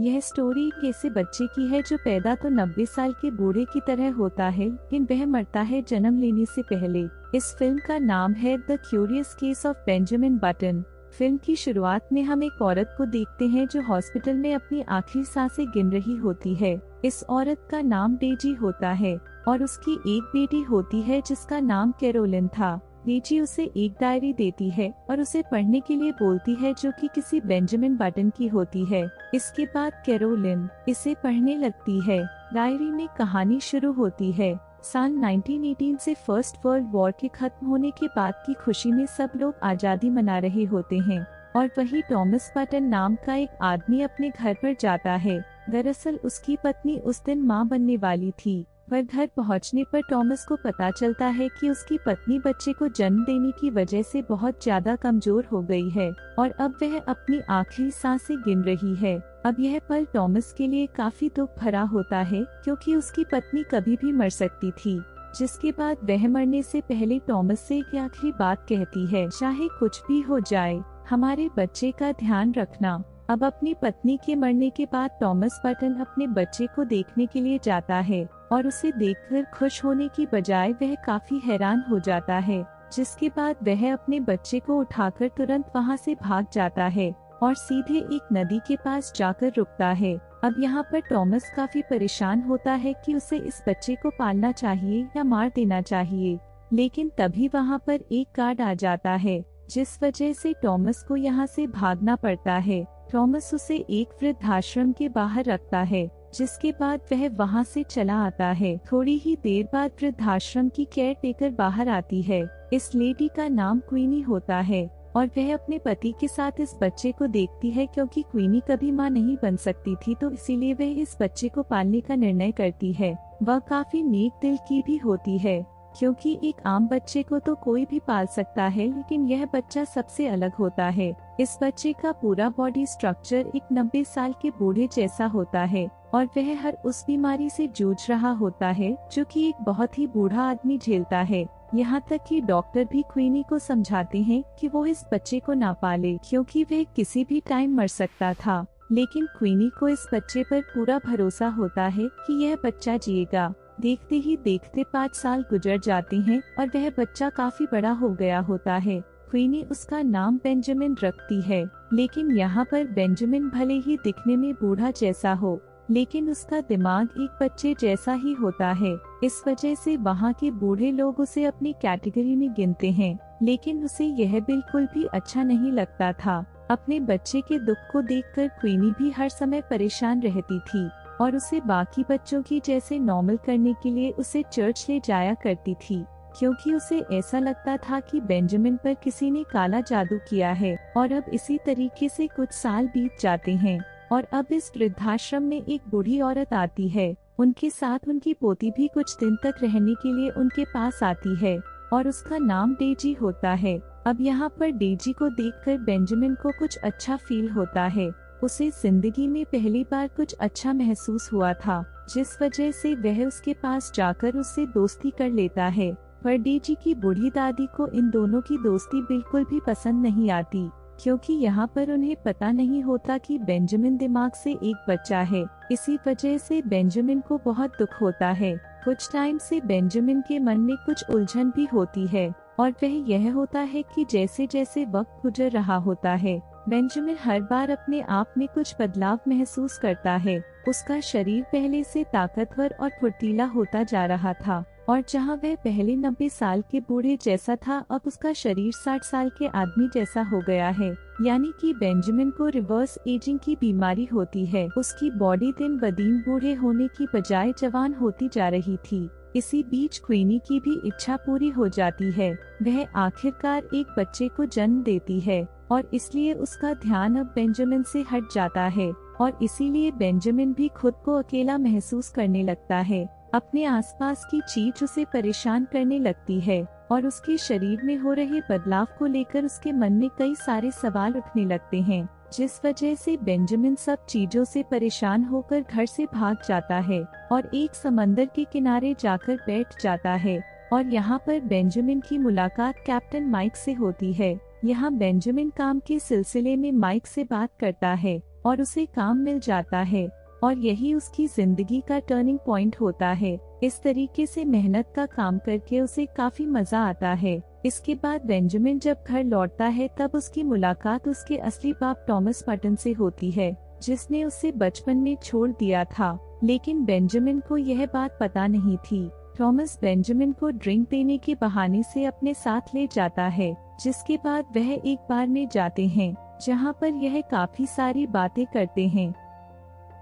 यह स्टोरी एक ऐसे बच्चे की है जो पैदा तो 90 साल के बूढ़े की तरह होता है, लेकिन वह मरता है जन्म लेने से पहले। इस फिल्म का नाम है the curious case of Benjamin button. Film की शुरुआत में हम एक औरत को देखते हैं जो हॉस्पिटल में अपनी आखिरी सांसें गिन रही होती है। इस औरत का नाम डेजी होता है और उसकी एक बेटी होती है जिसका नाम कैरोलिन था। डेजी उसे एक डायरी देती है और उसे पढ़ने के लिए बोलती है जो कि किसी बेंजामिन बटन की होती है। इसके बाद कैरोलिन इसे पढ़ने लगती है। डायरी में कहानी शुरू होती है। साल 1918 से फर्स्ट वर्ल्ड वॉर के खत्म होने के बाद की खुशी में सब लोग आजादी मना रहे होते हैं और वही टॉमस बटन नाम का एक आदमी अपने घर पर जाता है। दरअसल उसकी पत्नी उस दिन मां बनने वाली थी, पर घर पहुंचने पर टॉमस को पता चलता है कि उसकी पत्नी बच्चे को जन्म देने की वजह से बहुत ज्यादा कमजोर हो गई है और अब वह अपनी आखिरी सांसें गिन रही है। अब यह पल टॉमस के लिए काफी दुख भरा होता है क्योंकि उसकी पत्नी कभी भी मर सकती थी। जिसके बाद वह मरने से पहले टॉमस से एक आखिरी बात कहती है, चाहे कुछ भी हो जाए हमारे बच्चे का ध्यान रखना। अब अपनी पत्नी के मरने के बाद टॉमस बटन अपने बच्चे को देखने के लिए जाता है और उसे देखकर खुश होने की बजाय वह काफी हैरान हो जाता है। जिसके बाद वह अपने बच्चे को उठाकर तुरंत वहां से भाग जाता है और सीधे एक नदी के पास जाकर रुकता है। अब यहाँ पर टॉमस काफी परेशान होता है कि उसे इस बच्चे को पालना चाहिए या मार देना चाहिए, लेकिन तभी वहाँ पर एक गार्ड आ जाता है जिस वजह से टॉमस को यहाँ से भागना पड़ता है। टॉमस उसे एक वृद्धाश्रम के बाहर रखता है, जिसके बाद वह वहां से चला आता है। थोड़ी ही देर बाद वृद्धाश्रम की केयर टेकर बाहर आती है। इस लेडी का नाम क्वीनी होता है और वह अपने पति के साथ इस बच्चे को देखती है क्योंकि क्वीनी कभी मां नहीं बन सकती थी, तो इसीलिए वह इस बच्चे को पालने का निर्णय करती है। वह काफी नेक दिल की भी होती है क्योंकि एक आम बच्चे को तो कोई भी पाल सकता है, लेकिन यह बच्चा सबसे अलग होता है। इस बच्चे का पूरा बॉडी स्ट्रक्चर एक 90 साल के बूढ़े जैसा होता है और वह हर उस बीमारी से जूझ रहा होता है जो कि एक बहुत ही बूढ़ा आदमी झेलता है। यहाँ तक कि डॉक्टर भी क्वीनी को समझाते हैं कि वो इस बच्चे को ना पाले क्योंकि वह किसी भी टाइम मर सकता था, लेकिन क्वीनी को इस बच्चे पर पूरा भरोसा होता है कि यह बच्चा जिएगा। देखते ही देखते 5 साल गुजर जाते हैं और वह बच्चा काफी बड़ा हो गया होता है। क्वीनी उसका नाम बेंजामिन रखती है, लेकिन यहाँ पर बेंजामिन भले ही दिखने में बूढ़ा जैसा हो, लेकिन उसका दिमाग एक बच्चे जैसा ही होता है। इस वजह से वहाँ के बूढ़े लोग उसे अपनी कैटेगरी में गिनते हैं, लेकिन उसे यह बिल्कुल भी अच्छा नहीं लगता था। अपने बच्चे के दुख को देखकर क्वीनी भी हर समय परेशान रहती थी और उसे बाकी बच्चों की जैसे नॉर्मल करने के लिए उसे चर्च ले जाया करती थी, क्योंकि उसे ऐसा लगता था कि बेंजामिन पर किसी ने काला जादू किया है। और अब इसी तरीके से कुछ साल बीत जाते हैं और अब इस वृद्धाश्रम में एक बूढ़ी औरत आती है। उनके साथ उनकी पोती भी कुछ दिन तक रहने के लिए उनके पास आती है और उसका नाम डेजी होता है। अब यहाँ पर डेजी को देखकर बेंजामिन को कुछ अच्छा फील होता है। उसे जिंदगी में पहली बार कुछ अच्छा महसूस हुआ था, जिस वजह से वह उसके पास जाकर उससे दोस्ती कर लेता है। पर डेजी की बूढ़ी दादी को इन दोनों की दोस्ती बिल्कुल भी पसंद नहीं आती, क्योंकि यहाँ पर उन्हें पता नहीं होता कि बेंजामिन दिमाग से एक बच्चा है। इसी वजह से बेंजामिन को बहुत दुख होता है। कुछ टाइम से बेंजामिन के मन में कुछ उलझन भी होती है और वह यह होता है कि जैसे जैसे वक्त गुजर रहा होता है, बेंजामिन हर बार अपने आप में कुछ बदलाव महसूस करता है। उसका शरीर पहले से ताकतवर और फुर्तीला होता जा रहा था और जहां वह पहले 90 साल के बूढ़े जैसा था, अब उसका शरीर 60 साल के आदमी जैसा हो गया है। यानी कि बेंजामिन को रिवर्स एजिंग की बीमारी होती है। उसकी बॉडी दिन ब दिन बूढ़े होने की बजाय जवान होती जा रही थी। इसी बीच क्वीनी की भी इच्छा पूरी हो जाती है। वह आखिरकार एक बच्चे को जन्म देती है और इसलिए उसका ध्यान अब बेंजामिन से हट जाता है और इसीलिए बेंजामिन भी खुद को अकेला महसूस करने लगता है। अपने आसपास की चीज उसे परेशान करने लगती है और उसके शरीर में हो रहे बदलाव को लेकर उसके मन में कई सारे सवाल उठने लगते हैं, जिस वजह से बेंजामिन सब चीजों से परेशान होकर घर से भाग जाता है और एक समंदर के किनारे जाकर बैठ जाता है। और यहाँ पर बेंजामिन की मुलाकात कैप्टन माइक से होती है। यहाँ बेंजामिन काम के सिलसिले में माइक से बात करता है और उसे काम मिल जाता है और यही उसकी जिंदगी का टर्निंग पॉइंट होता है। इस तरीके से मेहनत का काम करके उसे काफी मजा आता है। इसके बाद बेंजामिन जब घर लौटता है तब उसकी मुलाकात उसके असली बाप टॉमस बटन से होती है, जिसने उसे बचपन में छोड़ दिया था। लेकिन बेंजामिन को यह बात पता नहीं थी। टॉमस बेंजामिन को ड्रिंक देने के बहाने से अपने साथ ले जाता है, जिसके बाद वह एक बार में जाते हैं जहां पर यह काफी सारी बातें करते हैं।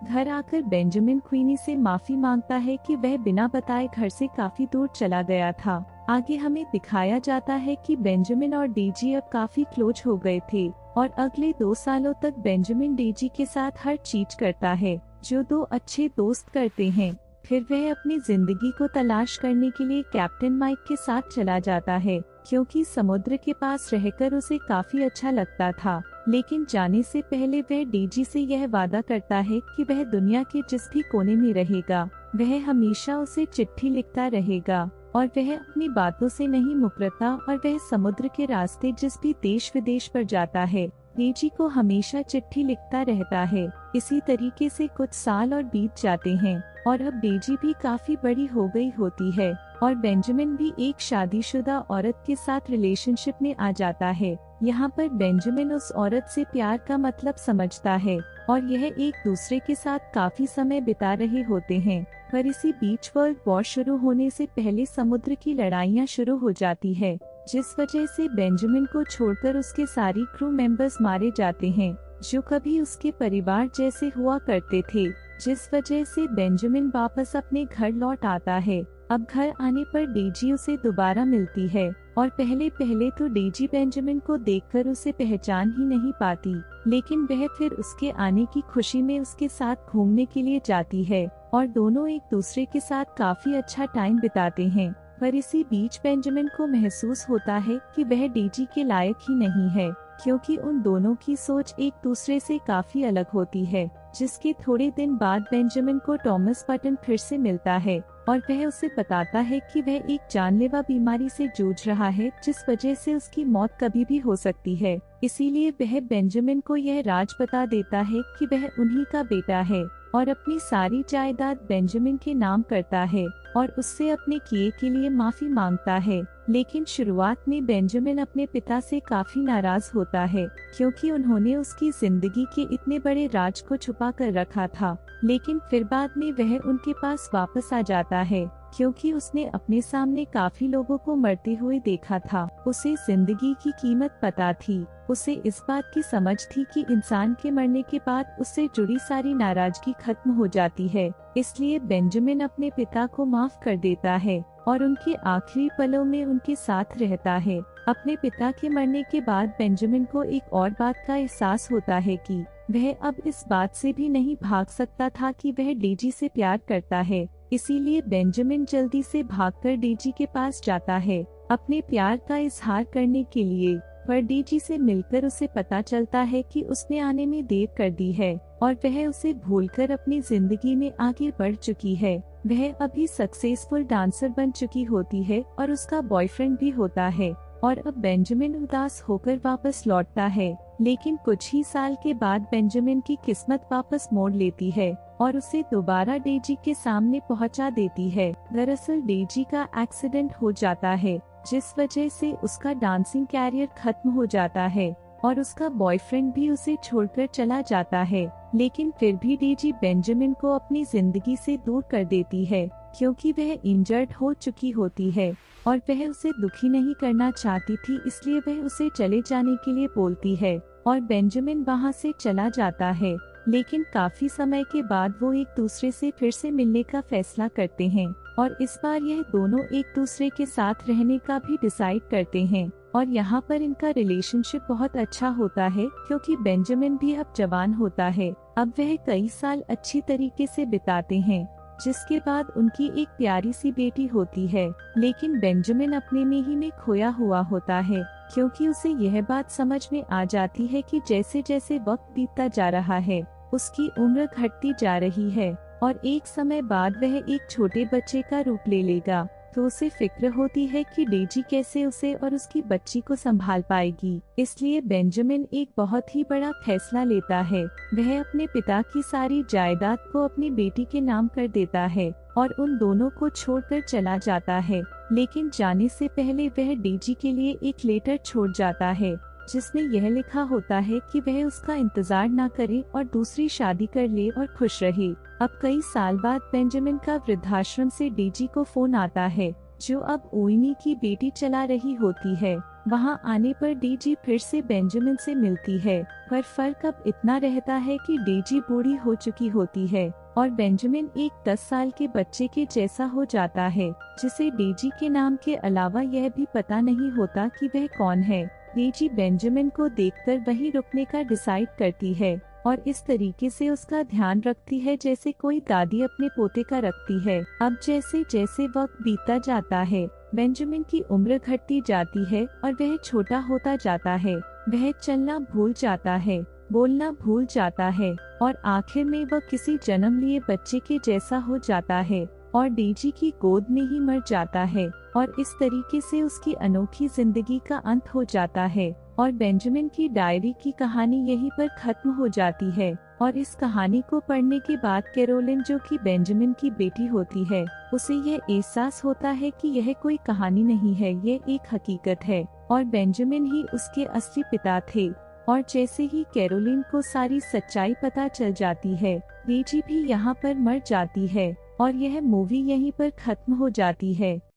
घर आकर बेंजामिन क्वीनी से माफी मांगता है कि वह बिना बताए घर से काफी दूर चला गया था। आगे हमें दिखाया जाता है कि बेंजामिन और डेजी अब काफी क्लोज हो गए थे और अगले 2 सालों तक बेंजामिन डेजी के साथ हर चीज करता है जो 2 अच्छे दोस्त करते हैं। फिर वह अपनी जिंदगी को तलाश करने के लिए कैप्टन माइक के साथ चला जाता है, क्योंकि समुद्र के पास रहकर उसे काफी अच्छा लगता था। लेकिन जाने से पहले वह डेजी से यह वादा करता है कि वह दुनिया के जिस भी कोने में रहेगा वह हमेशा उसे चिट्ठी लिखता रहेगा और वह अपनी बातों से नहीं मुकरता और वह समुद्र के रास्ते जिस भी देश विदेश पर जाता है डेजी को हमेशा चिट्ठी लिखता रहता है। इसी तरीके से कुछ साल और बीत जाते हैं और अब डेजी भी काफी बड़ी हो गई होती है और बेंजामिन भी एक शादीशुदा औरत के साथ रिलेशनशिप में आ जाता है। यहाँ पर बेंजामिन उस औरत से प्यार का मतलब समझता है और यह एक दूसरे के साथ काफी समय बिता रहे होते हैं। पर इसी बीच वर्ल्ड वॉर शुरू होने से पहले समुद्र की लड़ाइयाँ शुरू हो जाती है, जिस वजह से बेंजामिन को छोड़कर उसके सारी क्रू मेंबर्स मारे जाते हैं जो कभी उसके परिवार जैसे हुआ करते थे, जिस वजह से बेंजामिन वापस अपने घर लौट आता है। अब घर आने पर डेजी उसे दोबारा मिलती है और पहले तो डेजी बेंजामिन को देखकर उसे पहचान ही नहीं पाती, लेकिन वह फिर उसके आने की खुशी में उसके साथ घूमने के लिए जाती है और दोनों एक दूसरे के साथ काफी अच्छा टाइम बिताते हैं। पर इसी बीच बेंजामिन को महसूस होता है कि वह डेजी के लायक ही नहीं है, क्योंकि उन दोनों की सोच एक दूसरे से काफी अलग होती है। जिसके थोड़े दिन बाद बेंजामिन को टॉमस बटन फिर से मिलता है और वह उसे बताता है कि वह एक जानलेवा बीमारी से जूझ रहा है, जिस वजह से उसकी मौत कभी भी हो सकती है। इसीलिए वह बेंजामिन को यह राज बता देता है कि वह उन्हीं का बेटा है और अपनी सारी जायदाद बेंजामिन के नाम करता है और उससे अपने किए के लिए माफी मांगता है। लेकिन शुरुआत में बेंजामिन अपने पिता से काफी नाराज होता है, क्योंकि उन्होंने उसकी जिंदगी के इतने बड़े राज को छुपा कर रखा था। लेकिन फिर बाद में वह उनके पास वापस आ जाता है, क्योंकि उसने अपने सामने काफी लोगों को मरते हुए देखा था। उसे जिंदगी की कीमत पता थी। उसे इस बात की समझ थी कि इंसान के मरने के बाद उससे जुड़ी सारी नाराजगी खत्म हो जाती है। इसलिए बेंजामिन अपने पिता को माफ कर देता है और उनके आखिरी पलों में उनके साथ रहता है। अपने पिता के मरने के बाद बेंजामिन को एक और बात का एहसास होता है कि वह अब इस बात से भी नहीं भाग सकता था कि वह डेजी से प्यार करता है। इसीलिए बेंजामिन जल्दी से भागकर डेजी के पास जाता है अपने प्यार का इजहार करने के लिए। पर डेजी से मिलकर उसे पता चलता है कि उसने आने में देर कर दी है और वह उसे भूलकर अपनी जिंदगी में आगे बढ़ चुकी है। वह अभी सक्सेसफुल डांसर बन चुकी होती है और उसका बॉयफ्रेंड भी होता है और अब बेंजामिन उदास होकर वापस लौटता है। लेकिन कुछ ही साल के बाद बेंजामिन की किस्मत वापस मोड़ लेती है और उसे दोबारा डेजी के सामने पहुंचा देती है। दरअसल डेजी का एक्सीडेंट हो जाता है, जिस वजह से उसका डांसिंग कैरियर खत्म हो जाता है और उसका बॉयफ्रेंड भी उसे छोड़कर चला जाता है। लेकिन फिर भी डेजी बेंजामिन को अपनी जिंदगी से दूर कर देती है, क्योंकि वह इंजर्ड हो चुकी होती है और वह उसे दुखी नहीं करना चाहती थी। इसलिए वह उसे चले जाने के लिए बोलती है और बेंजामिन वहां से चला जाता है। लेकिन काफी समय के बाद वो एक दूसरे से फिर से मिलने का फैसला करते हैं और इस बार यह दोनों एक दूसरे के साथ रहने का भी डिसाइड करते हैं। और यहाँ पर इनका रिलेशनशिप बहुत अच्छा होता है, क्योंकि बेंजामिन भी अब जवान होता है। अब वह कई साल अच्छी तरीके से बिताते हैं, जिसके बाद उनकी एक प्यारी सी बेटी होती है। लेकिन बेंजामिन अपने में ही में खोया हुआ होता है, क्योंकि उसे यह बात समझ में आ जाती है कि जैसे जैसे वक्त बीतता जा रहा है उसकी उम्र घटती जा रही है और एक समय बाद वह एक छोटे बच्चे का रूप ले लेगा, तो उसे फिक्र होती है कि डेजी कैसे उसे और उसकी बच्ची को संभाल पाएगी। इसलिए बेंजामिन एक बहुत ही बड़ा फैसला लेता है। वह अपने पिता की सारी जायदाद को अपनी बेटी के नाम कर देता है और उन दोनों को छोड़कर चला जाता है। लेकिन जाने से पहले वह डेजी के लिए एक लेटर छोड़ जाता है, जिसमें यह लिखा होता है कि वह उसका इंतजार न करे और दूसरी शादी कर ले और खुश रहे। अब कई साल बाद बेंजामिन का वृद्धाश्रम से डेजी को फोन आता है, जो अब ओइनी की बेटी चला रही होती है। वहां आने पर डेजी फिर से बेंजामिन से मिलती है, पर फर्क अब इतना रहता है कि डेजी बूढ़ी हो चुकी होती है और बेंजामिन एक 10 साल के बच्चे के जैसा हो जाता है, जिसे डेजी के नाम के अलावा यह भी पता नहीं होता कि वह कौन है। डेजी बेंजामिन को देखकर वहीं रुकने का डिसाइड करती है और इस तरीके से उसका ध्यान रखती है जैसे कोई दादी अपने पोते का रखती है। अब जैसे जैसे वक्त बीतता जाता है, बेंजामिन की उम्र घटती जाती है और वह छोटा होता जाता है। वह चलना भूल जाता है, बोलना भूल जाता है और आखिर में वह किसी जन्म लिए बच्चे के जैसा हो जाता है और डेजी की गोद में ही मर जाता है। और इस तरीके से उसकी अनोखी जिंदगी का अंत हो जाता है और बेंजामिन की डायरी की कहानी यहीं पर खत्म हो जाती है। और इस कहानी को पढ़ने के बाद कैरोलिन, जो कि बेंजामिन की बेटी होती है, उसे यह एहसास होता है कि यह कोई कहानी नहीं है, ये एक हकीकत है और बेंजामिन ही उसके असली पिता थे। और जैसे ही कैरोलिन को सारी सच्चाई पता चल जाती है, डेजी भी यहाँ पर मर जाती है और यह मूवी यहीं पर खत्म हो जाती है।